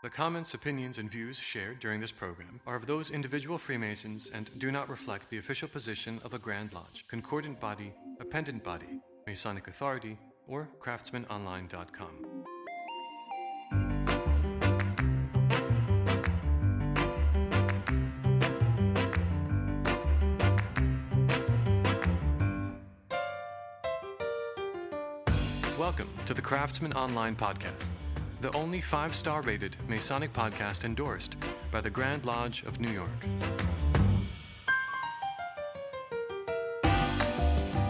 The comments, opinions, and views shared during this program are of those individual Freemasons and do not reflect the official position of a Grand Lodge, Concordant Body, Appendant Body, Masonic Authority, or CraftsmanOnline.com. Welcome to the Craftsman Online Podcast, the only 5-star rated Masonic podcast endorsed by the Grand Lodge of New York.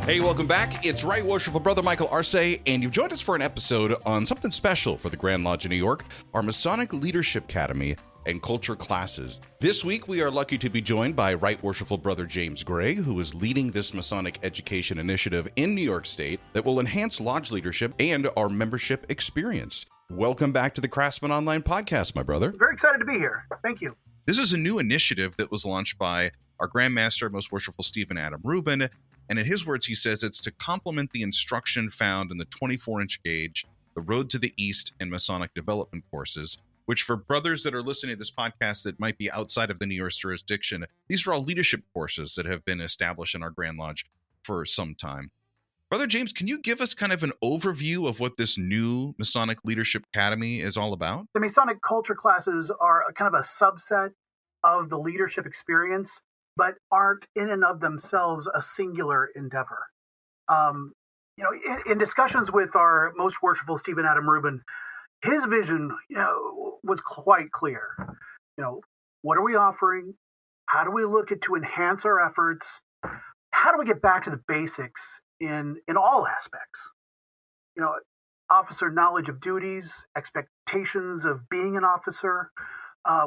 Hey, welcome back. It's Right Worshipful Brother Michael Arce, and you've joined us for an episode on something special for the Grand Lodge of New York, our Masonic Leadership Academy and Culture Classes. This week, we are lucky to be joined by Right Worshipful Brother James Gregg, who is leading this Masonic Education initiative in New York State that will enhance lodge leadership and our membership experience. Welcome back to the Craftsman Online Podcast, my brother. Very excited to be here. Thank you. This is a new initiative that was launched by our Grand Master, Most Worshipful Stephen Adam Rubin. And in his words, he says it's to complement the instruction found in the 24-inch gauge, the Road to the East, and Masonic Development courses, which for brothers that are listening to this podcast that might be outside of the New York jurisdiction, these are all leadership courses that have been established in our Grand Lodge for some time. Brother James, can you give us kind of an overview of what this new Masonic Leadership Academy is all about? The Masonic Culture Classes are kind of a subset of the leadership experience, but aren't in and of themselves a singular endeavor. In discussions with our Most Worshipful Stephen Adam Rubin, his vision, was quite clear. What are we offering? How do we look to enhance our efforts? How do we get back to the basics in all aspects? Officer knowledge of duties, expectations of being an officer,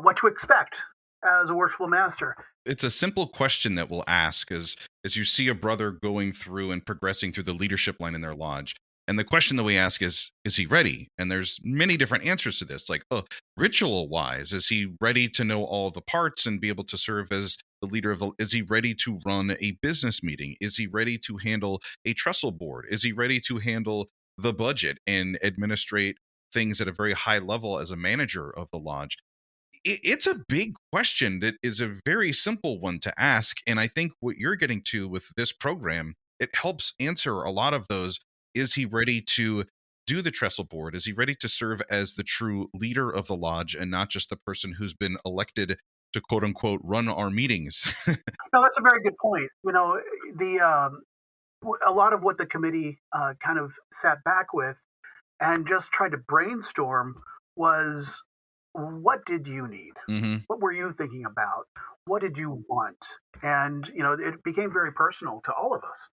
what to expect as a worshipful master. It's a simple question that we'll ask as you see a brother going through and progressing through the leadership line in their lodge. And the question that we ask is he ready? And there's many different answers to this, like, ritual-wise, is he ready to know all the parts and be able to serve as the leader of is he ready to run a business meeting? Is he ready to handle a trestle board? Is he ready to handle the budget and administrate things at a very high level as a manager of the lodge? It's a big question that is a very simple one to ask. And I think what you're getting to with this program, it helps answer a lot of those. Is he ready to do the trestle board? Is he ready to serve as the true leader of the lodge and not just the person who's been elected to quote unquote run our meetings? No, that's a very good point. A lot of what the committee kind of sat back with and just tried to brainstorm was, what did you need? Mm-hmm. What were you thinking about? What did you want? And, it became very personal to all of us.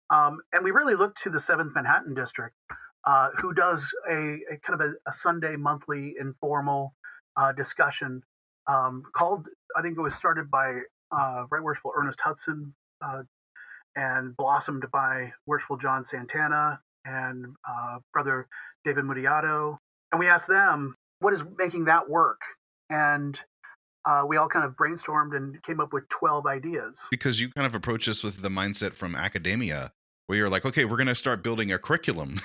And we really looked to the 7th Manhattan District, who does a kind of a Sunday monthly informal discussion called, I think it was started by Right Worshipful Ernest Hudson and blossomed by Worshipful John Santana and Brother David Mudiato. And we asked them, what is making that work? And we all kind of brainstormed and came up with 12 ideas. Because you kind of approach this with the mindset from academia, where you're like, okay, we're going to start building a curriculum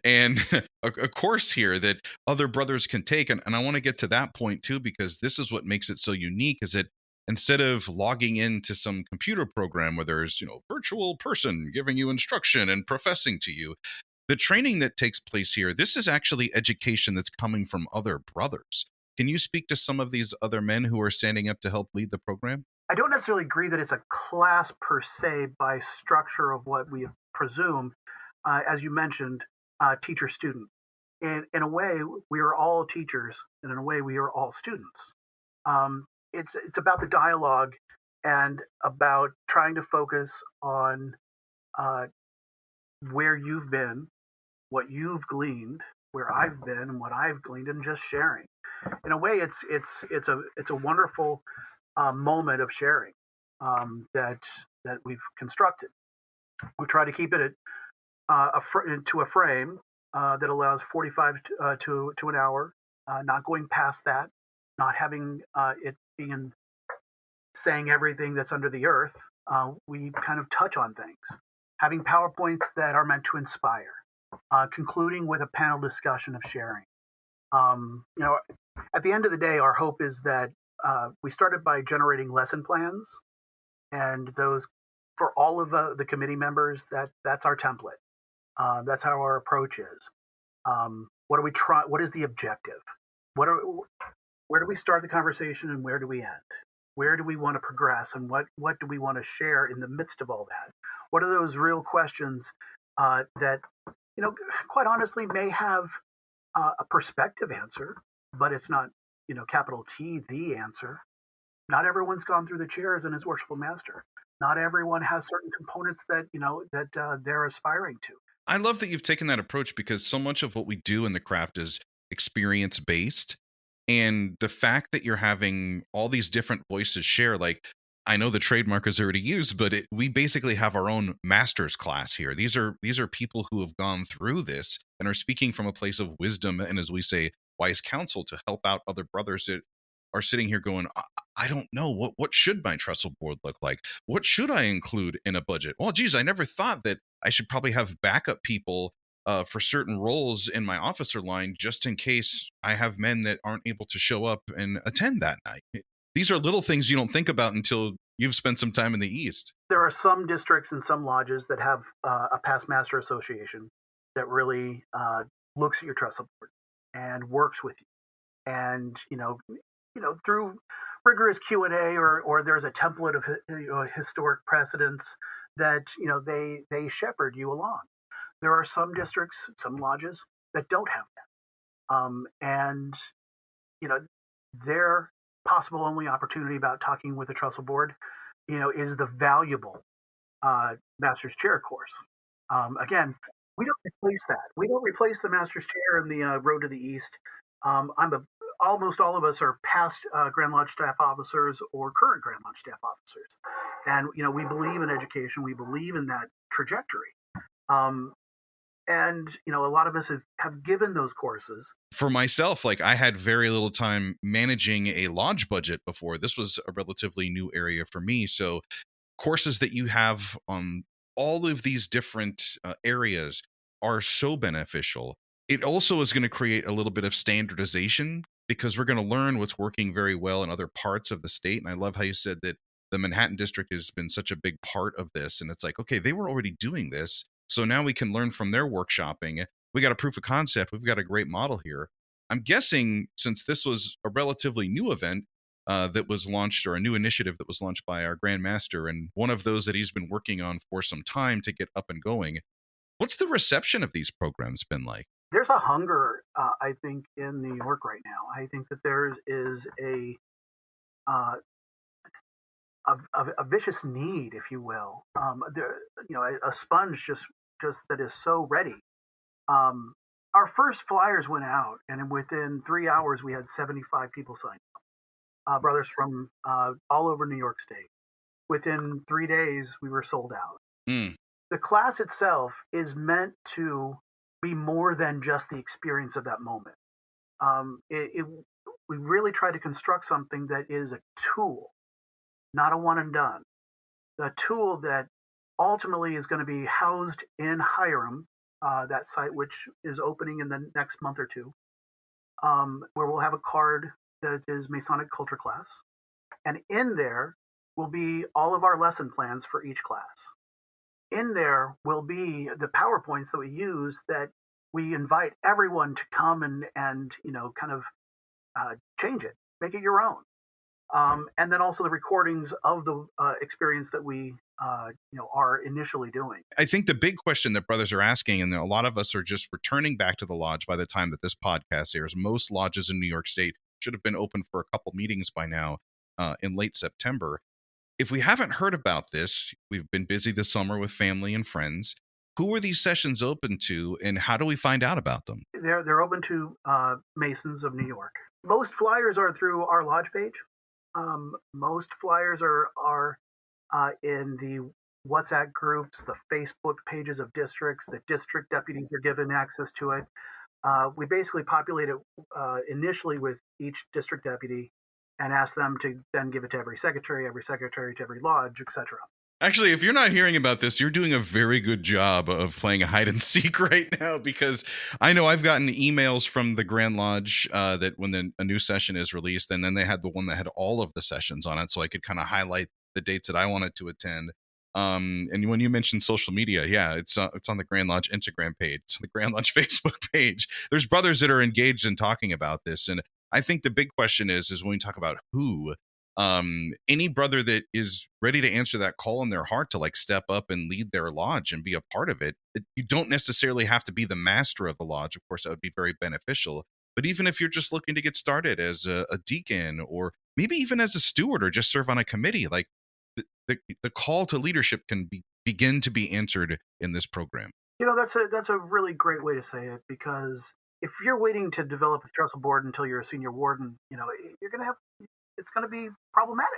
and a course here that other brothers can take. And I want to get to that point too, because this is what makes it so unique, is that instead of logging into some computer program where there's, virtual person giving you instruction and professing to you, the training that takes place here, this is actually education that's coming from other brothers. Can you speak to some of these other men who are standing up to help lead the program? I don't necessarily agree that it's a class per se by structure of what we presume. As you mentioned, teacher-student. In a way, we are all teachers, and in a way, we are all students. It's about the dialogue and about trying to focus on where you've been, what you've gleaned, where I've been, and what I've gleaned, and just sharing. In a way, it's a wonderful moment of sharing that we've constructed. We try to keep it to a frame that allows 45 to an hour, not going past that, not having it being saying everything that's under the earth. We kind of touch on things, having PowerPoints that are meant to inspire, concluding with a panel discussion of sharing. at the end of the day, our hope is that we started by generating lesson plans, and those for all of the committee members. That's our template. That's how our approach is. What do we try? What is the objective? Where do we start the conversation and where do we end? Where do we want to progress, and what do we want to share in the midst of all that? What are those real questions that, quite honestly, may have a perspective answer, but it's not, capital T, the answer. Not everyone's gone through the chairs and is worshipful master. Not everyone has certain components that they're aspiring to. I love that you've taken that approach, because so much of what we do in the craft is experience based. And the fact that you're having all these different voices share, like, I know the trademark is already used, but we basically have our own master's class here. These are people who have gone through this and are speaking from a place of wisdom and, as we say, wise counsel to help out other brothers that are sitting here going, I don't know, what should my trestle board look like? What should I include in a budget? Well, geez, I never thought that I should probably have backup people for certain roles in my officer line, just in case I have men that aren't able to show up and attend that night. These are little things you don't think about until you've spent some time in the East. There are some districts and some lodges that have a past master association that really looks at your trestle board and works with you. And, through rigorous Q&A or there's a template of historic precedents that, they shepherd you along. There are some districts, some lodges that don't have that. And, their possible only opportunity about talking with the trestle board, is the valuable master's chair course. Again, we don't replace that. We don't replace the master's chair in the Road to the East. Almost all of us are past Grand Lodge staff officers or current Grand Lodge staff officers. And, we believe in education. We believe in that trajectory. And, a lot of us have given those courses. For myself, like, I had very little time managing a lodge budget before. This was a relatively new area for me. So courses that you have on all of these different areas are so beneficial. It also is going to create a little bit of standardization, because we're going to learn what's working very well in other parts of the state. And I love how you said that the Manhattan district has been such a big part of this. And it's like, okay, they were already doing this, so now we can learn from their workshopping. We got a proof of concept. We've got a great model here. I'm guessing, since this was a relatively new event that was launched, or a new initiative that was launched by our Grand Master, and one of those that he's been working on for some time to get up and going, what's the reception of these programs been like? There's a hunger, I think, in New York right now. I think that there is a vicious need, if you will. A sponge just that is so ready. Our first flyers went out, and within 3 hours, we had 75 people signed up. Brothers from all over New York State. Within 3 days, we were sold out. The class itself is meant to be more than just the experience of that moment. We really try to construct something that is a tool, not a one and done. A tool that ultimately is going to be housed in Hiram, that site which is opening in the next month or two, where we'll have a card that is Masonic Culture Class. And in there will be all of our lesson plans for each class. In there will be the PowerPoints that we use, that we invite everyone to come and kind of change it, make it your own. And then also the recordings of the experience that we are initially doing. I think the big question that brothers are asking, and a lot of us are just returning back to the lodge by the time that this podcast airs. Most lodges in New York State should have been open for a couple meetings by now in late September. If we haven't heard about this, we've been busy this summer with family and friends. Who are these sessions open to, and how do we find out about them? They're open to Masons of New York. Most flyers are through our lodge page. Most flyers are in the WhatsApp groups, the Facebook pages of districts. The district deputies are given access to it. We basically populate it initially with each district deputy and ask them to then give it to every secretary to every lodge, etc. Actually, if you're not hearing about this, you're doing a very good job of playing hide and seek right now, because I know I've gotten emails from the Grand Lodge that when a new session is released, and then they had the one that had all of the sessions on it, so I could kind of highlight the dates that I wanted to attend. And when you mentioned social media, yeah, it's on the Grand Lodge Instagram page, it's on the Grand Lodge Facebook page. There's brothers that are engaged in talking about this, and I think the big question is when we talk about who. Any brother that is ready to answer that call in their heart to like step up and lead their lodge and be a part of it, you don't necessarily have to be the master of the lodge. Of course, that would be very beneficial. But even if you're just looking to get started as a deacon, or maybe even as a steward, or just serve on a committee, like the call to leadership can begin to be answered in this program. That's a really great way to say it, because if you're waiting to develop a trestle board until you're a senior warden, you're going to have it's going to be problematic.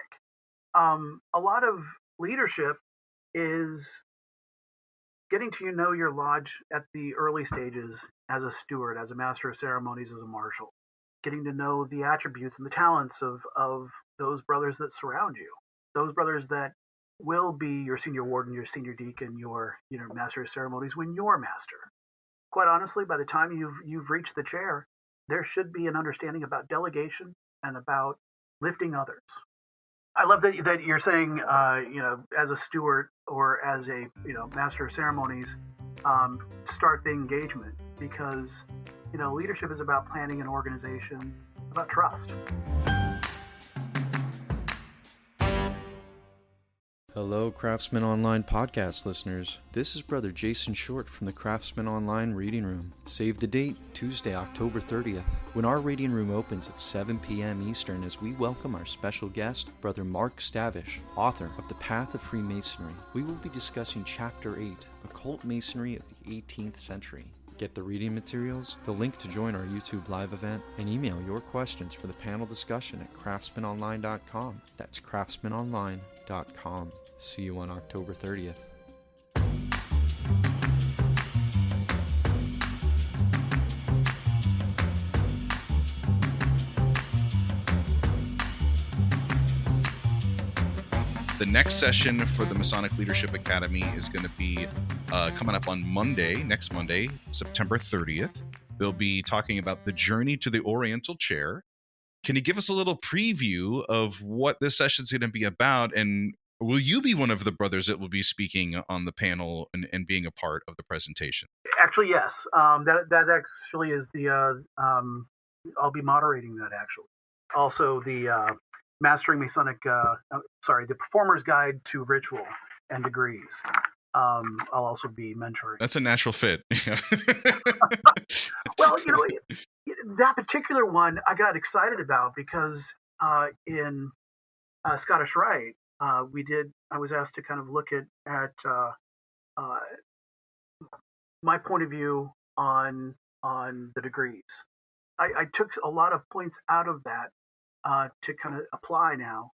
A lot of leadership is getting to know your lodge at the early stages as a steward, as a master of ceremonies, as a marshal, getting to know the attributes and the talents of those brothers that surround you, those brothers that will be your senior warden, your senior deacon, your master of ceremonies when you're master. Quite honestly, by the time you've reached the chair, there should be an understanding about delegation and about lifting others. I love that you're saying, as a steward or as a master of ceremonies, start the engagement, because leadership is about planning and organization, about trust. Hello, Craftsman Online podcast listeners. This is Brother Jason Short from the Craftsman Online Reading Room. Save the date, Tuesday, October 30th, when our reading room opens at 7 p.m. Eastern, as we welcome our special guest, Brother Mark Stavish, author of The Path of Freemasonry. We will be discussing Chapter 8, Occult Masonry of the 18th Century. Get the reading materials, the link to join our YouTube live event, and email your questions for the panel discussion at craftsmanonline.com. That's craftsmanonline.com. See you on October 30th. The next session for the Masonic Leadership Academy is going to be coming up on next Monday, September 30th. They'll be talking about the journey to the Oriental Chair. Can you give us a little preview of what this session is going to be about? And will you be one of the brothers that will be speaking on the panel and being a part of the presentation? Actually, yes. That actually is I'll be moderating that, actually. Also, the Mastering Masonic, the Performer's Guide to Ritual and Degrees. I'll also be mentoring. That's a natural fit. Well, that particular one I got excited about because in Scottish Rite, I was asked to kind of look at my point of view on the degrees. I took a lot of points out of that to kind of apply now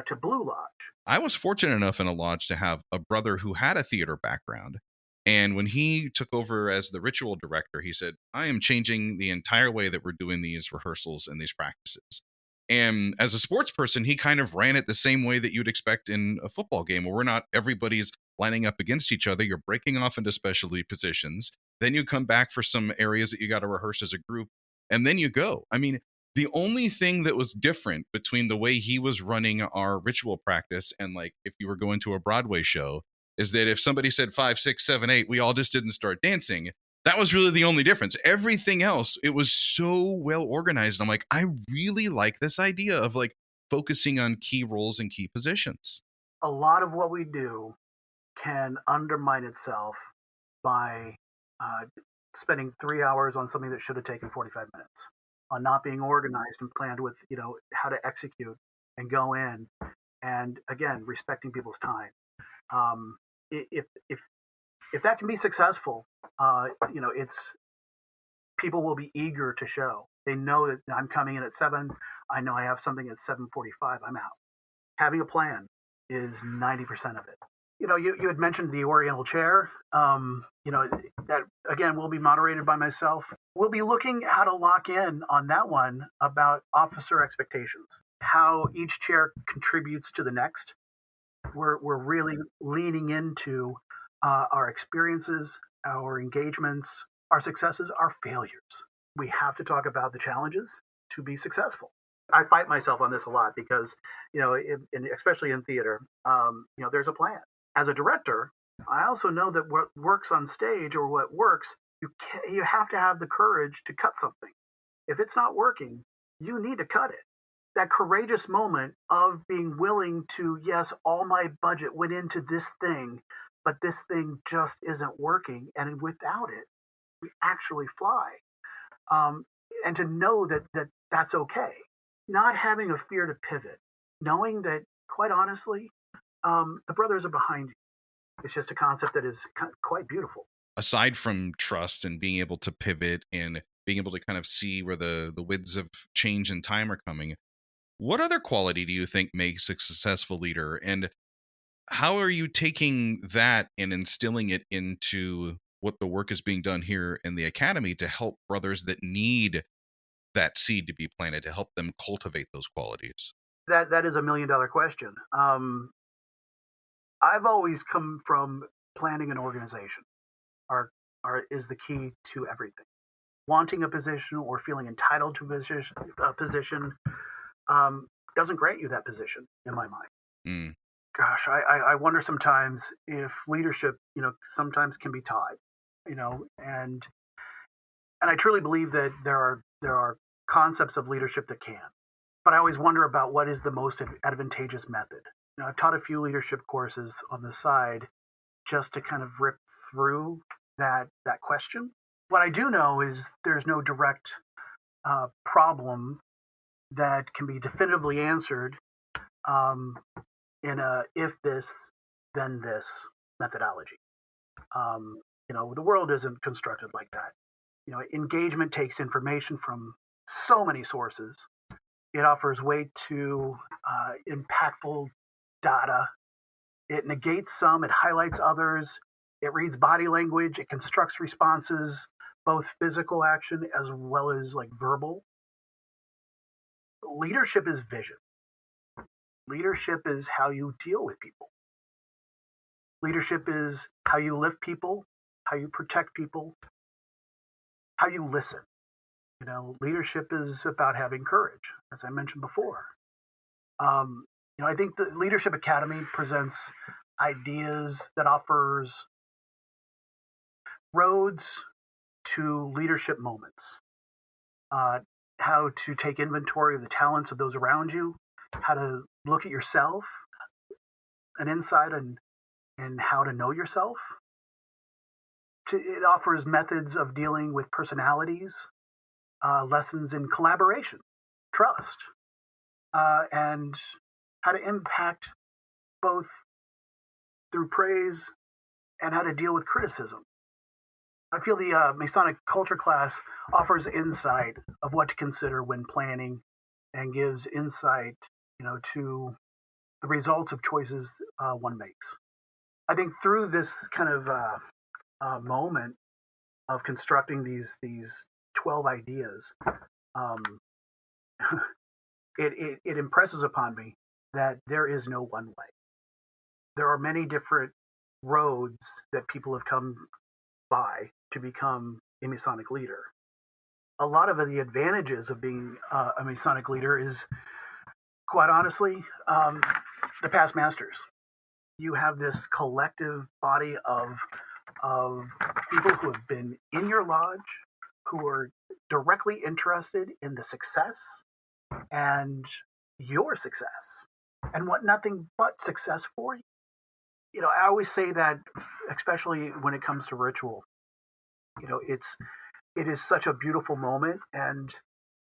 to Blue Lodge. I was fortunate enough in a lodge to have a brother who had a theater background. And when he took over as the ritual director, he said, I am changing the entire way that we're doing these rehearsals and these practices. And as a sports person, he kind of ran it the same way that you'd expect in a football game, where everybody's lining up against each other. You're breaking off into specialty positions. Then you come back for some areas that you got to rehearse as a group. And then you go. I mean, the only thing that was different between the way he was running our ritual practice and like if you were going to a Broadway show is that if somebody said 5, 6, 7, 8, we all just didn't start dancing. That was really the only difference. Everything else, it was so well organized. I'm like, I really like this idea of like focusing on key roles and key positions. A lot of what we do can undermine itself by spending 3 hours on something that should have taken 45 minutes, on not being organized and planned with, how to execute and go in, and again, respecting people's time. If that can be successful, it's people will be eager to show. They know that I'm coming in at 7. I know I have something at 7:45. I'm out. Having a plan is 90% of it. You had mentioned the Oriental Chair. That again will be moderated by myself. We'll be looking how to lock in on that one about officer expectations, how each chair contributes to the next, We're really leaning into our experiences, our engagements, our successes, our failures. We have to talk about the challenges to be successful. I fight myself on this a lot because, especially in theater, there's a plan. As a director, I also know that what works on stage or what works, you have to have the courage to cut something. If it's not working, you need to cut it. That courageous moment of being willing to, yes, all my budget went into this thing, but this thing just isn't working. And without it, we actually fly. And to know that that's okay. Not having a fear to pivot. Knowing that, quite honestly, the brothers are behind you. It's just a concept that is quite beautiful. Aside from trust and being able to pivot and being able to kind of see where the winds of change and time are coming, what other quality do you think makes a successful leader? And how are you taking that and instilling it into what the work is being done here in the academy to help brothers that need that seed to be planted, to help them cultivate those qualities? That is $1 million question. I've always come from planning an organization. Is the key to everything. Wanting a position or feeling entitled to a position doesn't grant you that position, in my mind. Mm. Gosh, I wonder sometimes if leadership, sometimes can be taught, and I truly believe that there are concepts of leadership that can. But I always wonder about what is the most advantageous method. I've taught a few leadership courses on the side just to kind of rip through that question. What I do know is there's no direct problem that can be definitively answered in a if this, then this methodology. The world isn't constructed like that. Engagement takes information from so many sources. It offers way to impactful data. It negates some, it highlights others. It reads body language. It constructs responses, both physical action as well as like verbal. Leadership is vision. Leadership is how you deal with people. Leadership is how you lift people, how you protect people, how you listen. Leadership is about having courage, as I mentioned before. I think the Leadership Academy presents ideas that offers roads to leadership moments. How to take inventory of the talents of those around you, how to look at yourself, an insight and how to know yourself. It offers methods of dealing with personalities, lessons in collaboration, trust, and how to impact both through praise and how to deal with criticism. I feel the Masonic Culture Class offers insight of what to consider when planning and gives insight, to the results of choices one makes. I think through this kind of moment of constructing these 12 ideas, it impresses upon me that there is no one way. There are many different roads that people have come by to become a Masonic leader. A lot of the advantages of being a Masonic leader is, quite honestly, the past masters. You have this collective body of people who have been in your lodge, who are directly interested in the success and your success and want nothing but success for you. I always say that, especially when it comes to ritual, it is such a beautiful moment, and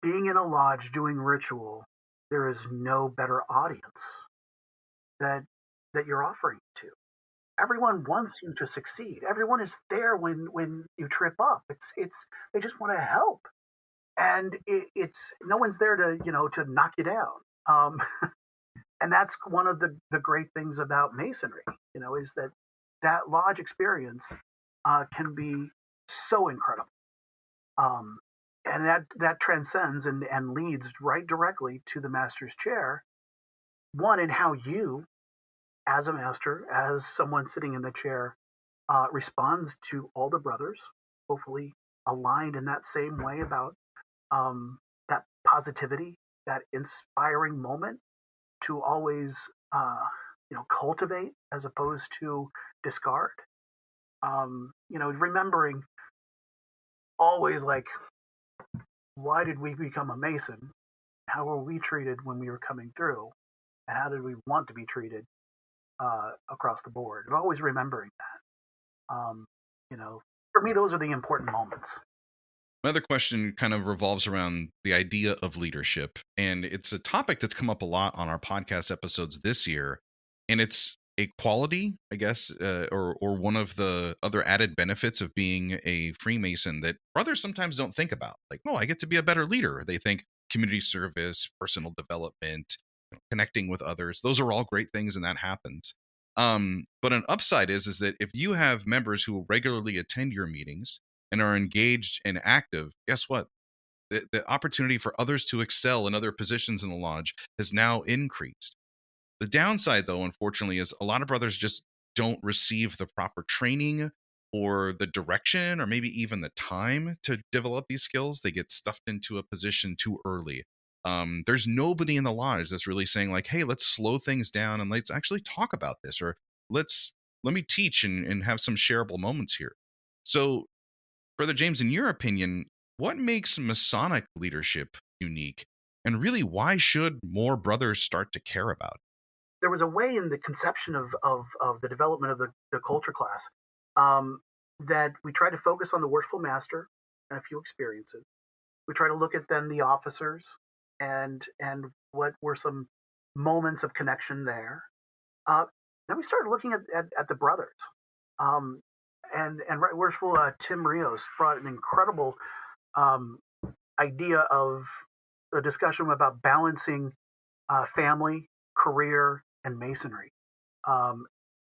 being in a lodge doing ritual, there is no better audience that you're offering to. Everyone wants you to succeed. Everyone is there when you trip up. It's they just want to help, and it's no one's there to knock you down. And that's one of the great things about Masonry, is that lodge experience can be so incredible. And that transcends and leads right directly to the master's chair. One, in how you, as a master, as someone sitting in the chair, responds to all the brothers, hopefully aligned in that same way about that positivity, that inspiring moment to always, cultivate as opposed to discard. Remembering always, like, why did we become a Mason? How were we treated when we were coming through? And how did we want to be treated across the board? And always remembering that. For me, those are the important moments. My other question kind of revolves around the idea of leadership. And it's a topic that's come up a lot on our podcast episodes this year. And it's a quality, I guess, or one of the other added benefits of being a Freemason that brothers sometimes don't think about. Like, oh, I get to be a better leader. They think community service, personal development, connecting with others. Those are all great things, and that happens. But an upside is that if you have members who regularly attend your meetings and are engaged and active, guess what? The opportunity for others to excel in other positions in the lodge has now increased. The downside, though, unfortunately, is a lot of brothers just don't receive the proper training or the direction or maybe even the time to develop these skills. They get stuffed into a position too early. There's nobody in the lodge that's really saying, like, hey, let's slow things down and let's actually talk about this, or let me teach and have some shareable moments here. So, Brother James, in your opinion, what makes Masonic leadership unique? And really, why should more brothers start to care about it? There was a way in the conception of the development of the culture class that we try to focus on the worshipful master and a few experiences. We try to look at then the officers and what were some moments of connection there. Then we started looking at the brothers. And Right Worshipful Tim Rios brought an incredible idea of a discussion about balancing family, career, and Masonry,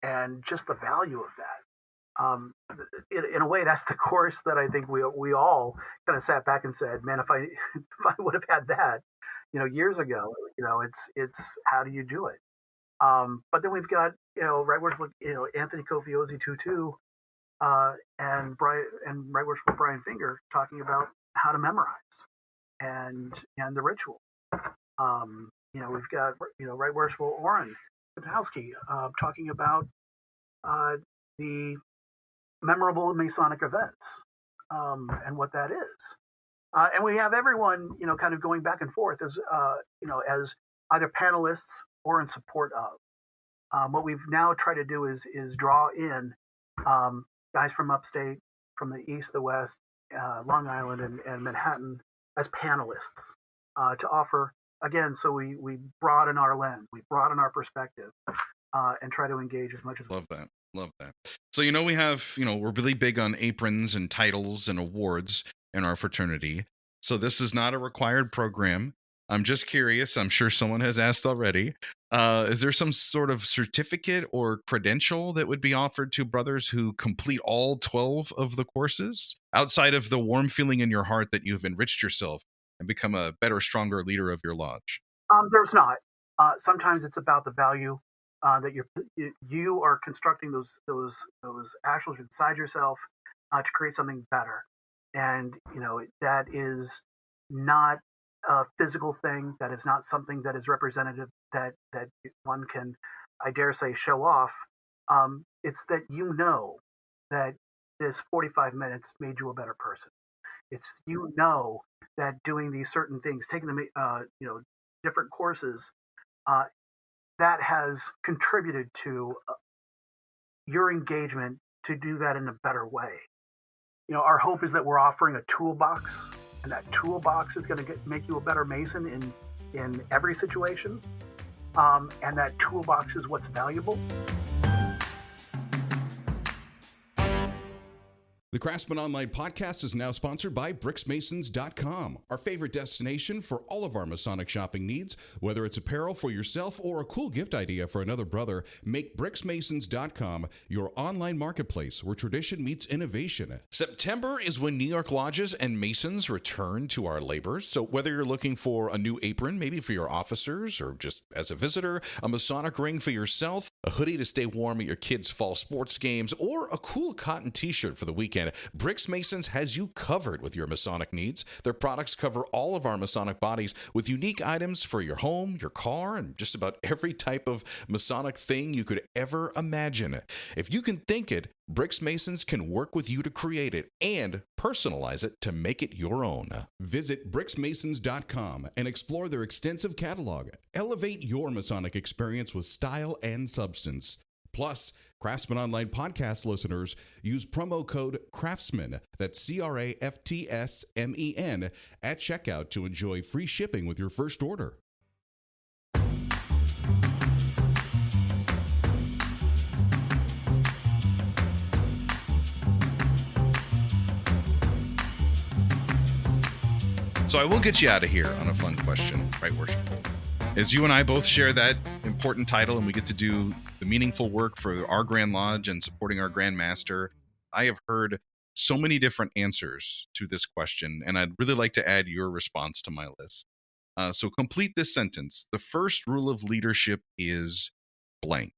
and just the value of that. In a way, that's the course that I think we all kind of sat back and said, "Man, if I would have had that, years ago, it's how do you do it?" But then we've got Right Worshipful Anthony Kofiozzi Tutu and Right Worshipful Brian Finger talking about how to memorize and the ritual. We've got Right Worshipful Orrin Kotowski talking about the memorable Masonic events and what that is. And we have everyone kind of going back and forth as as either panelists or in support of. What we've now tried to do is draw in guys from upstate, from the east, the west, Long Island, and Manhattan as panelists to offer. Again, so we broaden our lens, we broaden our perspective, and try to engage as much as Love that. So, we have, we're really big on aprons and titles and awards in our fraternity. So this is not a required program. I'm just curious. I'm sure someone has asked already. Is there some sort of certificate or credential that would be offered to brothers who complete all 12 of the courses, outside of the warm feeling in your heart that you've enriched yourself and become a better, stronger leader of your lodge? There's not. Sometimes it's about the value that you are constructing those actuals inside yourself to create something better, and that is not a physical thing. That is not something that is representative that one can, I dare say, show off. It's that that this 45 minutes made you a better person. It's that doing these certain things, taking the different courses, that has contributed to your engagement to do that in a better way. Our hope is that we're offering a toolbox, and that toolbox is going to make you a better Mason in every situation, and that toolbox is what's valuable. The The Craftsman Online podcast is now sponsored by BricksMasons.com, our favorite destination for all of our Masonic shopping needs. Whether it's apparel for yourself or a cool gift idea for another brother, make BricksMasons.com your online marketplace where tradition meets innovation. September is when New York lodges and Masons return to our labors. So whether you're looking for a new apron, maybe for your officers or just as a visitor, a Masonic ring for yourself, a hoodie to stay warm at your kids' fall sports games, or a cool cotton t-shirt for the weekend, Bricks Masons has you covered with your Masonic needs. Their products cover all of our Masonic bodies with unique items for your home, your car, and just about every type of Masonic thing you could ever imagine. If you can think it, Bricks Masons can work with you to create it and personalize it to make it your own. Visit BricksMasons.com and explore their extensive catalog. Elevate your Masonic experience with style and substance. Plus, Craftsman Online podcast listeners use promo code CRAFTSMAN, that's CRAFTSMEN, at checkout to enjoy free shipping with your first order. So I will get you out of here on a fun question, right, Worshipful? As you and I both share that important title and we get to do the meaningful work for our Grand Lodge and supporting our Grand Master, I have heard so many different answers to this question, and I'd really like to add your response to my list. So complete this sentence. The first rule of leadership is blank.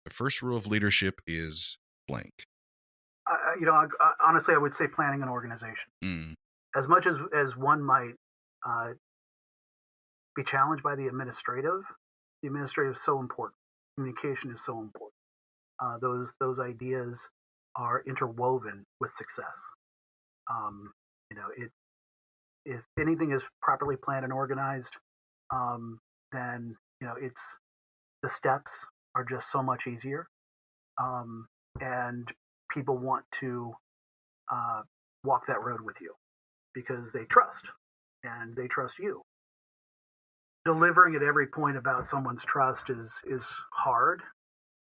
The first rule of leadership is blank. Honestly, I would say planning and organization. As much as one might be challenged by the administrative is so important. Communication is so important. Those ideas are interwoven with success. If anything is properly planned and organized, then it's the steps are just so much easier, and people want to walk that road with you because they trust and they trust you. Delivering at every point about someone's trust is hard,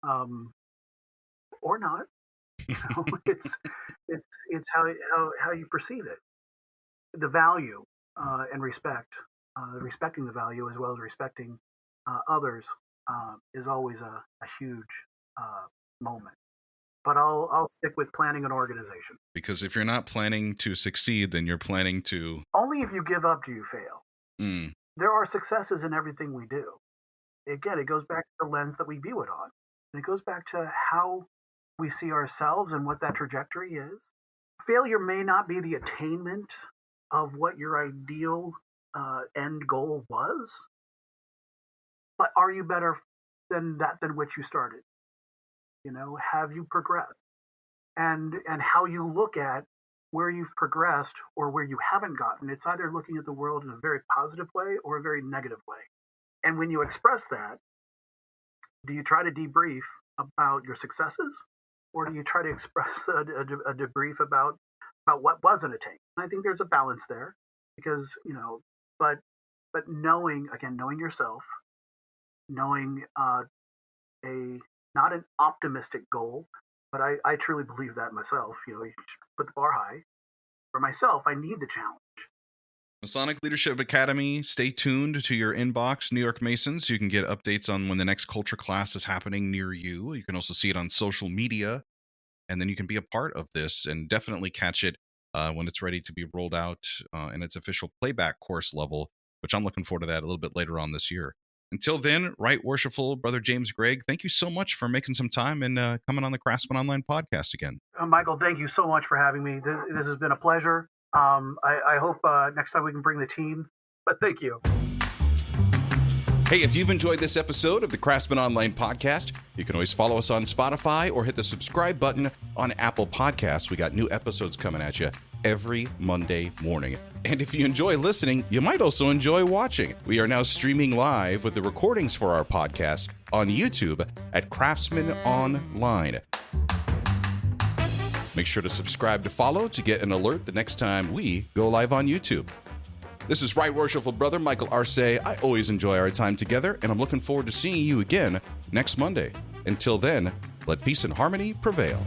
or not. It's how you perceive it. The value and respecting the value as well as respecting others is always a huge moment. But I'll stick with planning and organization. Because if you're not planning to succeed, then you're planning to... Only if you give up do you fail. There are successes in everything we do. Again, it goes back to the lens that we view it on. And it goes back to how we see ourselves and what that trajectory is. Failure may not be the attainment of what your ideal end goal was, but are you better than which you started? Have you progressed? And how you look at where you've progressed or where you haven't gotten, it's either looking at the world in a very positive way or a very negative way. And when you express that, do you try to debrief about your successes, or do you try to express a debrief about what wasn't attained? And I think there's a balance there, because but knowing yourself, knowing not an optimistic goal, but I truly believe that myself. You should put the bar high. For myself, I need the challenge. Masonic Leadership Academy, stay tuned to your inbox, New York Masons. You can get updates on when the next culture class is happening near you. You can also see it on social media, and then you can be a part of this and definitely catch it when it's ready to be rolled out in its official playback course level, which I'm looking forward to that a little bit later on this year. Until then, Right Worshipful Brother James Gregg, thank you so much for making some time and coming on the Craftsman Online podcast again. Michael, thank you so much for having me. This has been a pleasure. I hope next time we can bring the team, but thank you. Hey, if you've enjoyed this episode of the Craftsman Online podcast, you can always follow us on Spotify or hit the subscribe button on Apple Podcasts. We got new episodes coming at you every Monday morning. And if you enjoy listening, you might also enjoy watching. We are now streaming live with the recordings for our podcast on YouTube at Craftsman Online. Make sure to subscribe to follow to get an alert the next time we go live on YouTube. This is Right Worshipful Brother Michael Arce. I always enjoy our time together, and I'm looking forward to seeing you again next Monday. Until then, let peace and harmony prevail.